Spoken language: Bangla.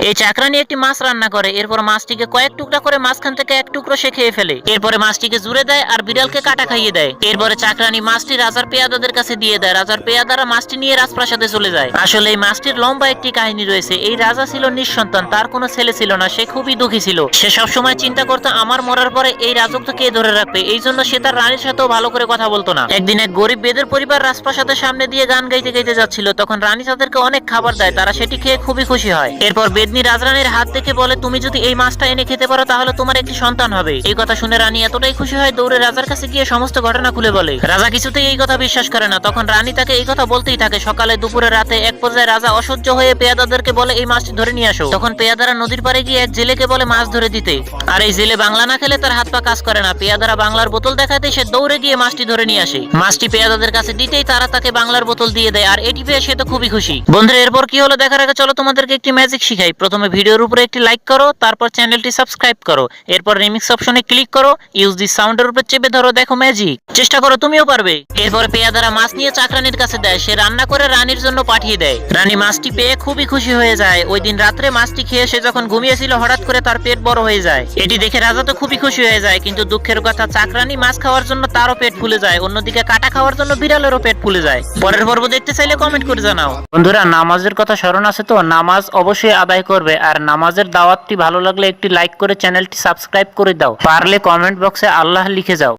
এই চাকরানি একটি মাছ রান্না করে, এরপর মাছটিকে কয়েক টুকরা করে মাঝখান থেকে এক টুকরো সে খেয়ে ফেলে। এরপরে মাছটিকে জুড়ে দেয় আর বিড়ালকে কাটা খাইয়ে দেয়। এরপরে চাকরানি মাছটি রাজার পেয়াদাদের কাছে দিয়ে দেয়। রাজার পেয়াদারা মাছটি নিয়ে রাজপ্রাসাদে চলে যায়। আসলে এই মাছটির লম্বা একটি কাহিনী রয়েছে। এই রাজা ছিল নিঃসন্তান, তার কোনো ছেলে ছিল না, সে খুবই দুঃখী ছিল। সে সবসময় চিন্তা করতো আমার মরার পরে এই রাজত্ব কে ধরে রাখবে, এই জন্য সে তার রানীর সাথেও ভালো করে কথা বলতো না। একদিন এক গরিব বেদের পরিবার রাজপ্রাসাদের সামনে দিয়ে গান গাইতে গাইতে যাচ্ছিল, তখন রানী তাদেরকে অনেক খাবার দেয়, তারা সেটি খেয়ে খুবই খুশি হয়। এরপর বেদনি রাজরানীর হাত থেকে বলে, তুমি যদি এই মাছটা এনে খেতে পারো তাহলে তোমার একটি সন্তান হবে। এই কথা শুনে রানী এতটাই খুশি হয়, দৌড়ে রাজার কাছে গিয়ে সমস্ত ঘটনা খুলে বলে। রাজা কিছুতেই এই কথা বিশ্বাস করে না, তখন রানী তাকে এই কথা বলতেই থাকে। সকালে, দুপুরে, রাতে, এক পর্যায়ে রাজা অসহ্য হয়ে পেয়াদাদেরকে বলে এই মাছটি ধরে নিয়ে আসো। তখন পেয়াদারা নদীর পাড়ে গিয়ে এক জেলেকে বলে মাছ ধরে দিতে। আর এই জেলে বাংলা না খেলে তার হাত পা কাজ করে না। পেয়াদারা বাংলার বোতল দেখাতে সে দৌড়ে গিয়ে মাছটি ধরে নিয়ে আসে। মাছটি পেয়াদাদের কাছে দিতেই তারা তাকে বাংলার বোতল দিয়ে দেয়, আর এটি পেয়ে সে তো খুবই খুশি। বন্ধুরা, এরপর কি হলো দেখার আগে চলো তোমাদেরকে একটি ম্যাজিক শিখাই। প্রথমে ভিডিওর উপরে একটি লাইক করো, তারপর চ্যানেলটি সাবস্ক্রাইব করো, এরপর রিমিক্স অপশনে ক্লিক করো, ইউজ দি সাউন্ডের উপর চেপে ধরো, দেখো ম্যাজিক। চেষ্টা করো, তুমিও পারবে। এরপর পেয়াদারা মাছ নিয়ে চাকরানির কাছে দেয়, সে রান্না করে রানীর জন্য পাঠিয়ে দেয়। রানী মাছটি পেয়ে খুবই খুশি হয়ে যায়। ওই দিন রাত্রে মাছটি খেয়ে সে যখন ঘুমিয়েছিল হঠাৎ করে তার পেট বড় হয়ে যায়। এটি দেখে রাজা তো খুবই খুশি হয়ে যায়, কিন্তু দুঃখের কথা চাকরানি মাছ খাওয়ার জন্য তারও পেট ফুলে যায়, অন্যদিকে কাটা খাওয়ার জন্য বিড়ালেরও পেট ফুলে যায়। পরের পর্ব দেখতে চাইলে কমেন্ট করে জানাও। বন্ধুরা, নামাজের কথা স্মরণ আছে তো? নামাজ অবশ্যই আদায় করবে, আর নামাজের দাওয়াতটি ভালো লাগলে একটি লাইক করে চ্যানেলটি সাবস্ক্রাইব করে দাও। পারলে কমেন্ট বক্সে আল্লাহ লিখে যাও।